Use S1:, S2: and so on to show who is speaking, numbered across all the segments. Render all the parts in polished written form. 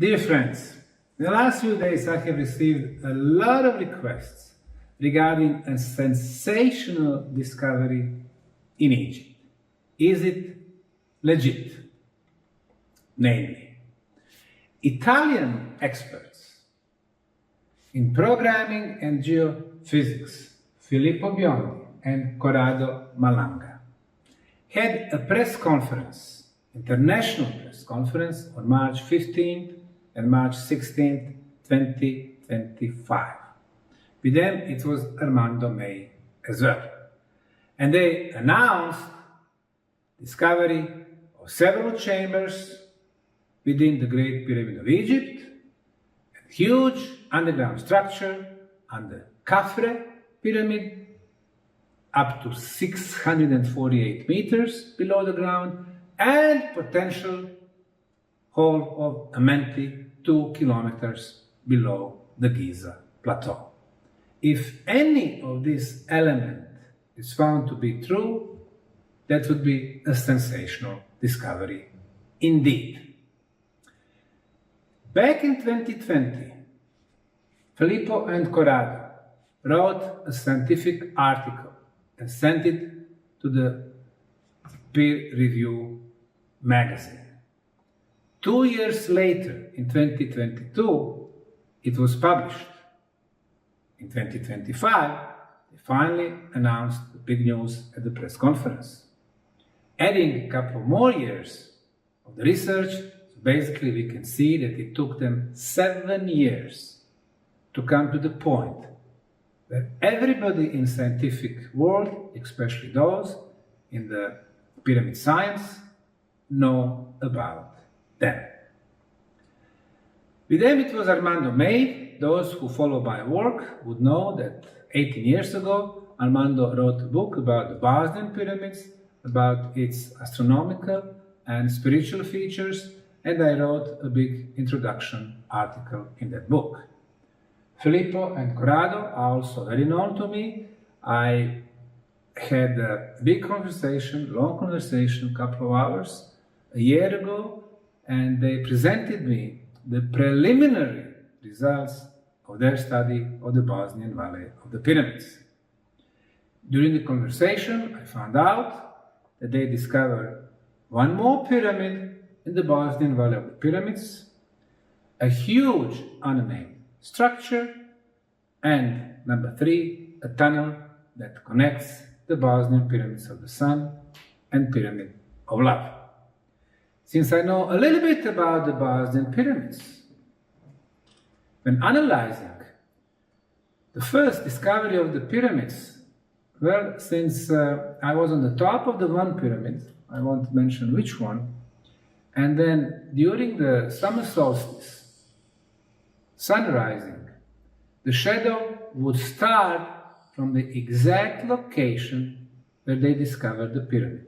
S1: Dear friends, in the last few days I have received a lot of requests regarding a sensational discovery in Egypt. Is it legit? Namely, Italian experts in programming and geophysics, Filipo and Corrado had a press conference, international press conference, on March 15th and March 16th, 2025. With them, it was Armando May as well. And they announced discovery of several chambers within the Great Pyramid of Egypt, a huge underground structure under Kafre pyramid, up to 648 meters below the ground, and potential hole of Amenti 2 kilometers below the Giza plateau. If any of this element is found to be true, that would be a sensational discovery indeed. Back in 2020, Filipo and Corrado wrote a scientific article and sent it to the peer review magazine. 2 years later, in 2022, it was published. In 2025, they finally announced the big news at the press conference. Adding a couple more years of the research, so basically we can see that it took them 7 years to come to the point that everybody in the scientific world, especially those in the pyramid science, know about them. With them it was Armando May. Those who follow my work would know that 18 years ago Armando wrote a book about the Bosnian Pyramids, about its astronomical and spiritual features, and I wrote a big introduction article in that book. Filipo and Corrado are also very known to me. I had a big conversation, long conversation, a couple of hours, a year ago, and they presented me the preliminary results of their study of the Bosnian Valley of the Pyramids. During the conversation, I found out that they discovered one more pyramid in the Bosnian Valley of the Pyramids, a huge unnamed structure, and number 3, a tunnel that connects the Bosnian Pyramids of the Sun and Pyramid of Love. Since I know a little bit about the Bosnian Pyramids, when analyzing the first discovery of the pyramids, well, since I was on the top of the one pyramid, I won't mention which one, and then during the summer solstice, sun rising, the shadow would start from the exact location where they discovered the pyramid.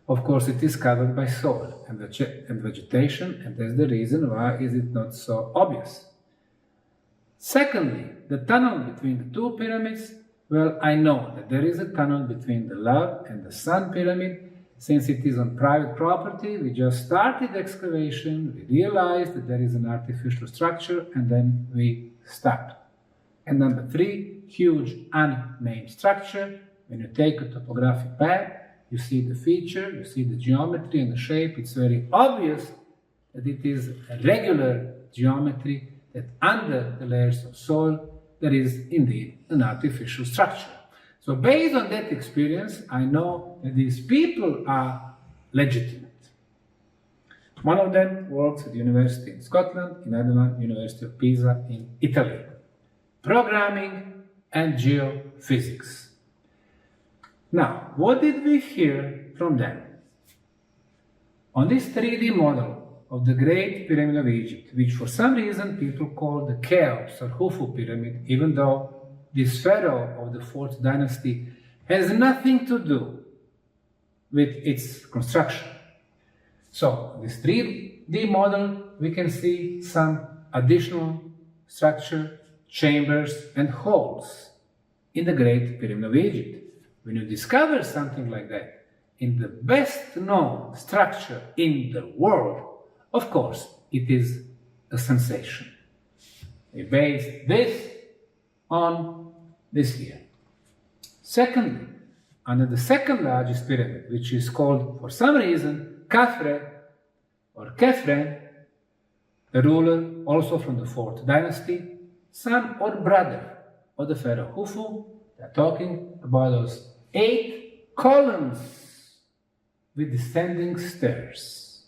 S1: Of course, it is covered by soil and vegetation, and that's the reason why is it not so obvious. Secondly, the tunnel between the two pyramids, well, I know that there is a tunnel between the Love and the Sun pyramid. Since it is on private property, we just started excavation, we realized that there is an artificial structure, and then we stopped. And number 3, huge unnamed structure. When you take a topographic map, you see the feature, you see the geometry and the shape. It's very obvious that it is a regular geometry, that under the layers of soil there is indeed an artificial structure. So based on that experience, I know that these people are legitimate. One of them works at the University in Scotland, another one University of Pisa in Italy. Programming and geophysics. Now, what did we hear from them? On this 3D model of the Great Pyramid of Egypt, which for some reason people call the Cheops or Khufu Pyramid, even though this pharaoh of the 4th dynasty has nothing to do with its construction. So, this 3D model, we can see some additional structure, chambers, and holes in the Great Pyramid of Egypt. When you discover something like that in the best known structure in the world, of course, it is a sensation. We base this on this here. Secondly, under the second largest pyramid, which is called, for some reason, Kafre or Kafre, a ruler also from the 4th dynasty, son or brother of the pharaoh Khufu. They are talking about those 8 columns with descending stairs.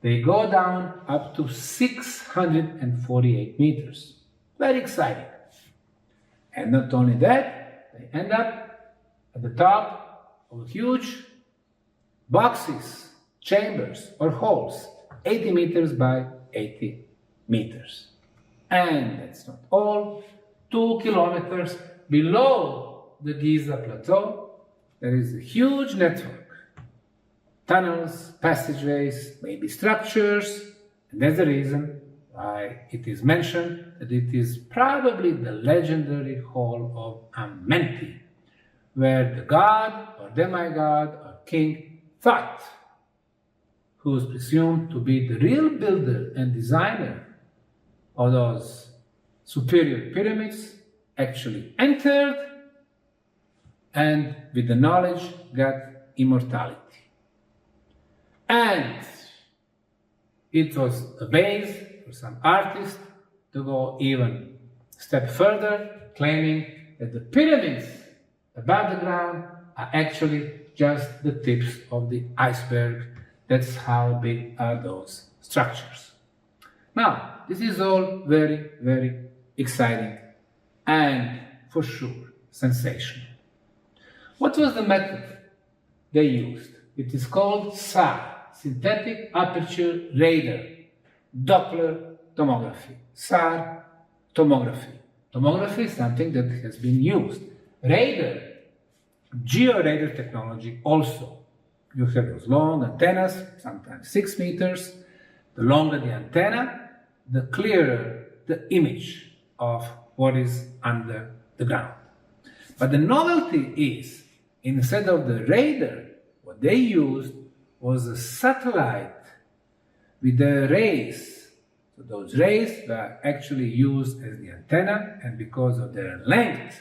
S1: They go down up to 648 meters. Very exciting. And not only that, they end up at the top of huge boxes, chambers or halls, 80 meters by 80 meters. And that's not all. 2 kilometers below the Giza plateau, there is a huge network. Tunnels, passageways, maybe structures, and that's the reason why it is mentioned that it is probably the legendary hall of Amenti, where the god or demigod or king Thoth, who is presumed to be the real builder and designer of those superior pyramids, actually entered and with the knowledge got immortality. And it was a base for some artists to go even a step further, claiming that the pyramids above the ground are actually just the tips of the iceberg. That's how big are those structures. Now, this is all very, very exciting and for sure sensational. What was the method they used? It is called SAR, synthetic aperture radar, Doppler tomography. SAR tomography. Tomography is something that has been used. Radar, georadar technology also. You have those long antennas, sometimes 6 meters. The longer the antenna, the clearer the image of what is under the ground. But the novelty is, instead of the radar, what they used was a satellite with the rays. So those rays were actually used as the antenna, and because of their length,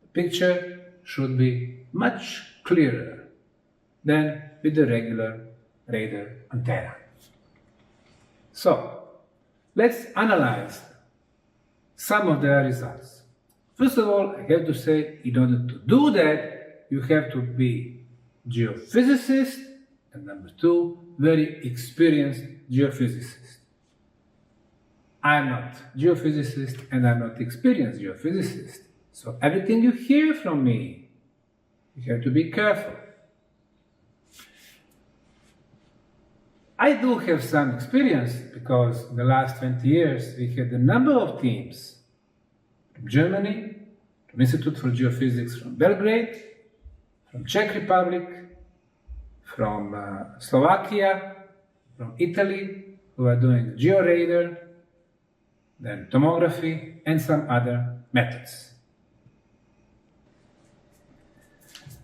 S1: the picture should be much clearer than with the regular radar antenna. So, let's analyze some of their results. First of all, I have to say, in order to do that, you have to be geophysicist, and number 2, very experienced geophysicist. I'm not geophysicist and I'm not experienced geophysicist. So everything you hear from me, you have to be careful. I do have some experience because in the last 20 years we had a number of teams from Germany, from Institute for Geophysics from Belgrade, from Czech Republic, from Slovakia, from Italy, who are doing georadar, then tomography, and some other methods.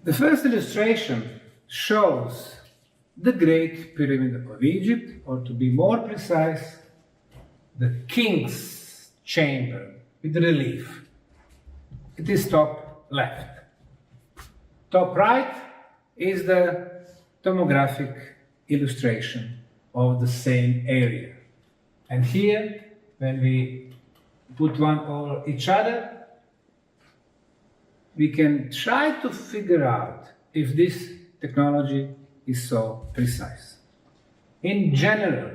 S1: The first illustration shows the Great Pyramid of Egypt, or to be more precise, the King's Chamber with relief. It is top left. Top right is the tomographic illustration of the same area. And here, when we put one over each other, we can try to figure out if this technology is so precise. In general,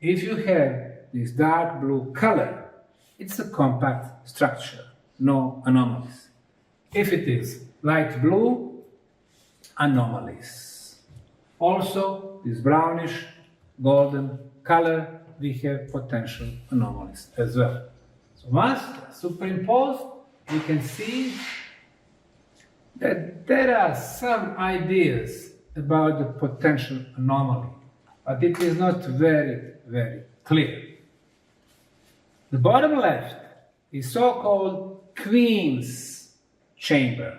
S1: if you have this dark blue color, it's a compact structure, no anomalies. If it is light blue, anomalies. Also, this brownish golden color, we have potential anomalies as well. So once superimposed, we can see that there are some ideas about the potential anomaly, but it is not very, very clear. The bottom left is so-called Queen's Chamber.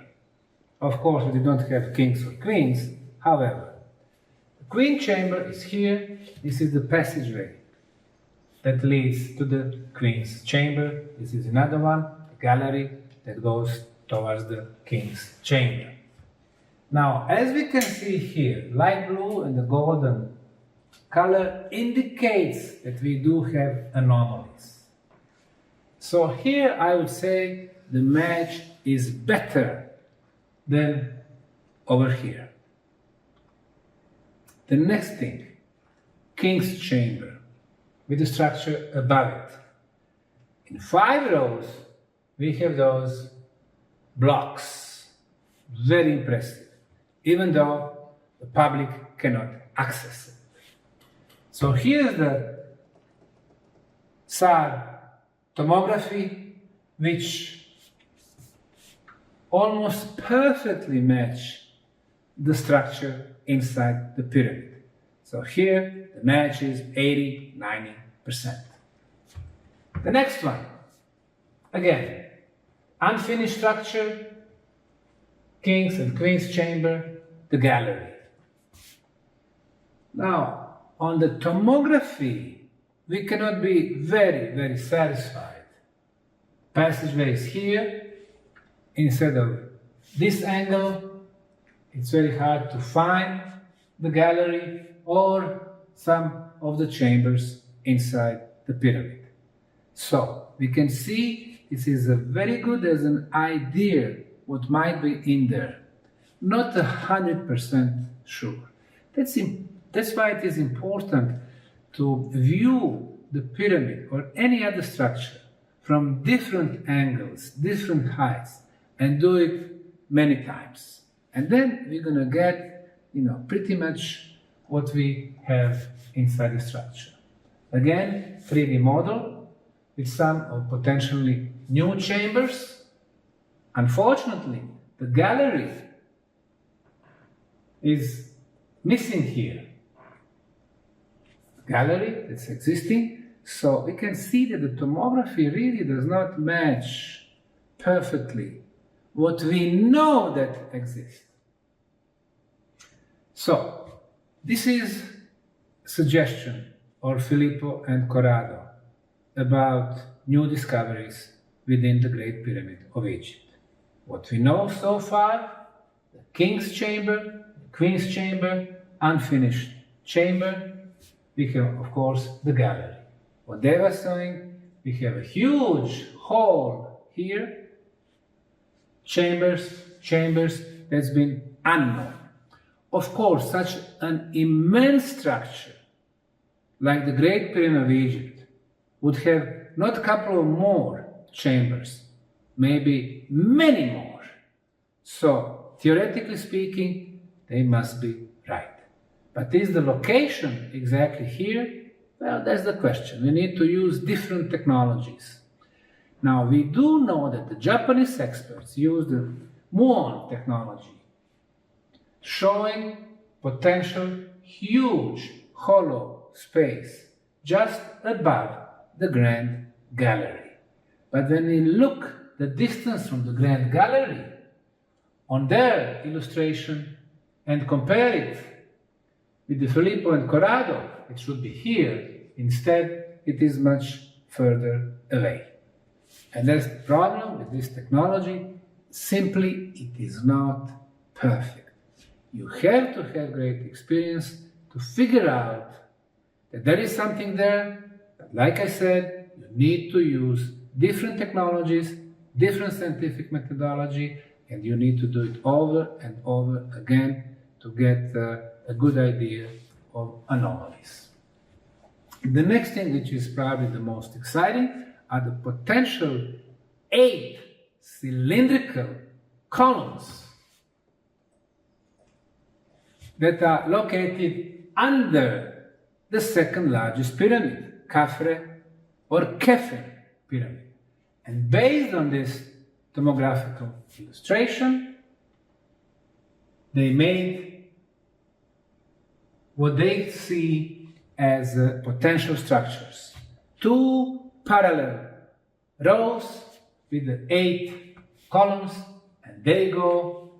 S1: Of course, we don't have kings or queens. However, the Queen chamber is here. This is the passageway that leads to the Queen's chamber. This is another one, a gallery that goes towards the King's chamber. Now, as we can see here, light blue and the golden color indicates that we do have anomalies. So here I would say the match is better than over here. The next thing, King's chamber with the structure above it. In 5 rows, we have those blocks. Very impressive, even though the public cannot access it. So here's the SAR Tomography, which almost perfectly match the structure inside the pyramid. So here the match is 80–90%. The next one, again, unfinished structure, King's and Queen's chamber, the gallery. Now, on the tomography, we cannot be very satisfied. Passageway is here. Instead of this angle, it's very hard to find the gallery or some of the chambers inside the pyramid. So, we can see this is a very good as an idea what might be in there. Not 100% sure. That's why it is important to view the pyramid or any other structure from different angles, different heights, and do it many times. And then we're going to get, pretty much what we have inside the structure. Again, 3D model with some of potentially new chambers. Unfortunately, the gallery is missing here. Gallery that's existing, so we can see that the tomography really does not match perfectly what we know that exists. So, this is a suggestion of Filipo and Corrado about new discoveries within the Great Pyramid of Egypt. What we know so far, the King's chamber, the Queen's chamber, unfinished chamber. We have, of course, the gallery. What they were saying, we have a huge hall here, chambers that's been unknown. Of course, such an immense structure like the Great Pyramid of Egypt would have not a couple of more chambers, maybe many more. So, theoretically speaking, they must be right. But is the location exactly here? Well, that's the question. We need to use different technologies. Now, we do know that the Japanese experts use the Muon technology, showing potential huge hollow space just above the Grand Gallery. But when we look the distance from the Grand Gallery on their illustration and compare it with the Filipo and Corrado, it should be here. Instead, it is much further away. And that's the problem with this technology. Simply, it is not perfect. You have to have great experience to figure out that there is something there. But like I said, you need to use different technologies, different scientific methodology, and you need to do it over and over again to get a good idea of anomalies. The next thing, which is probably the most exciting, are the potential 8 cylindrical columns that are located under the second largest pyramid, Kafre or Kafre pyramid. And based on this tomographical illustration, they made what they see as potential structures. 2 parallel rows with the 8 columns, and they go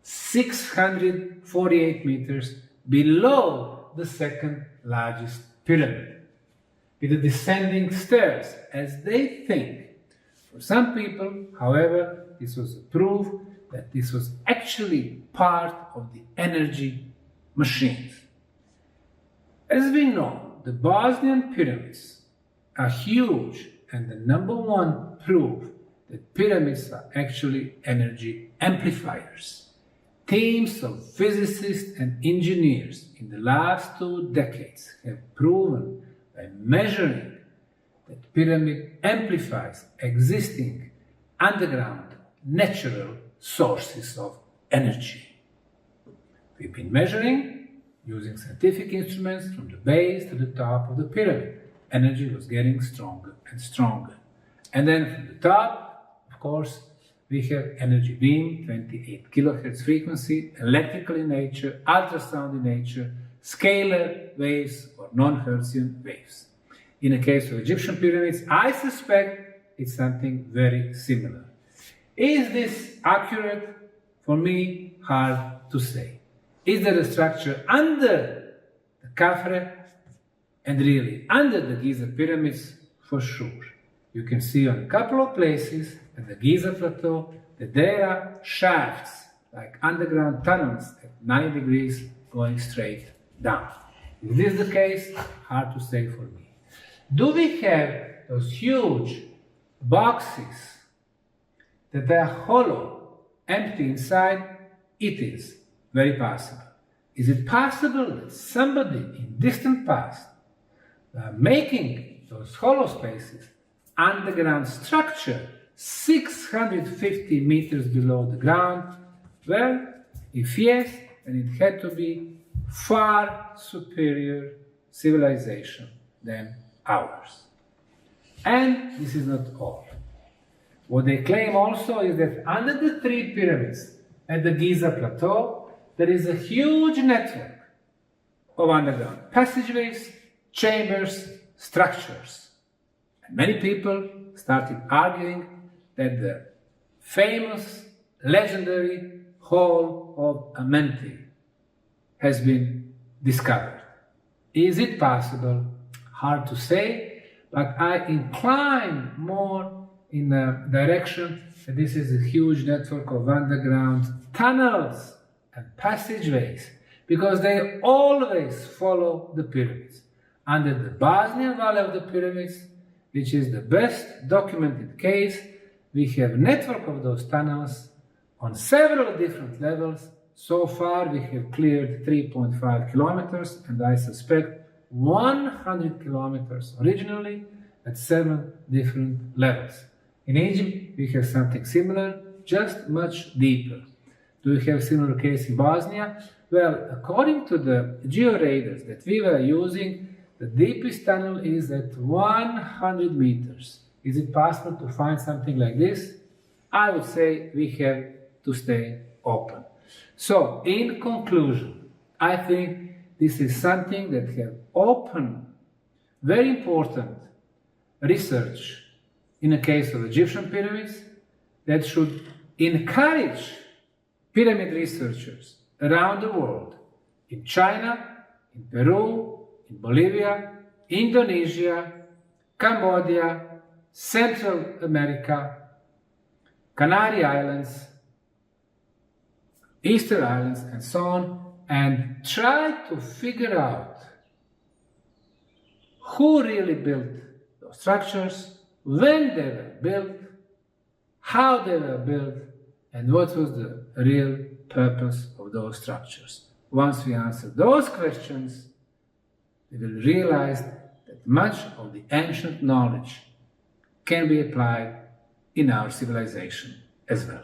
S1: 648 meters below the second largest pyramid, with the descending stairs, as they think. For some people, however, this was a proof that this was actually part of the energy machines. As we know, the Bosnian Pyramids are huge and the number one proof that pyramids are actually energy amplifiers. Teams of physicists and engineers in the last 2 decades have proven by measuring that pyramid amplifies existing underground natural sources of energy. We've been measuring using scientific instruments from the base to the top of the pyramid. Energy was getting stronger and stronger. And then from the top, of course, we have energy beam, 28 kilohertz frequency, electrical in nature, ultrasound in nature, scalar waves or non-Hertzian waves. In the case of Egyptian pyramids, I suspect it's something very similar. Is this accurate? For me, hard to say. Is there a structure under the Kafre and really under the Giza pyramids? For sure. You can see on a couple of places at the Giza plateau that there are shafts, like underground tunnels at 90 degrees going straight down. Is this the case? Hard to say for me. Do we have those huge boxes that are hollow, empty inside? It is very possible. Is it possible that somebody in distant past making those hollow spaces underground structure 650 meters below the ground? Well, if yes, then it had to be far superior civilization than ours. And this is not all. What they claim also is that under the 3 pyramids at the Giza plateau, there is a huge network of underground passageways, chambers, structures. And many people started arguing that the famous, legendary Hall of Amenti has been discovered. Is it possible? Hard to say, but I incline more in the direction that this is a huge network of underground tunnels and passageways, because they always follow the pyramids. Under the Bosnian Valley of the Pyramids, which is the best documented case, we have a network of those tunnels on several different levels. So far we have cleared 3.5 kilometers, and I suspect 100 kilometers originally at 7 different levels. In Egypt we have something similar, just much deeper. Do we have a similar case in Bosnia? Well, according to the georadars that we were using, the deepest tunnel is at 100 meters. Is it possible to find something like this? I would say we have to stay open. So, in conclusion, I think this is something that have opened very important research in the case of Egyptian pyramids that should encourage pyramid researchers around the world, in China, in Peru, in Bolivia, Indonesia, Cambodia, Central America, Canary Islands, Easter Islands, and so on, and try to figure out who really built those structures, when they were built, how they were built, and what was the real purpose of those structures. Once we answer those questions, we will realize that much of the ancient knowledge can be applied in our civilization as well.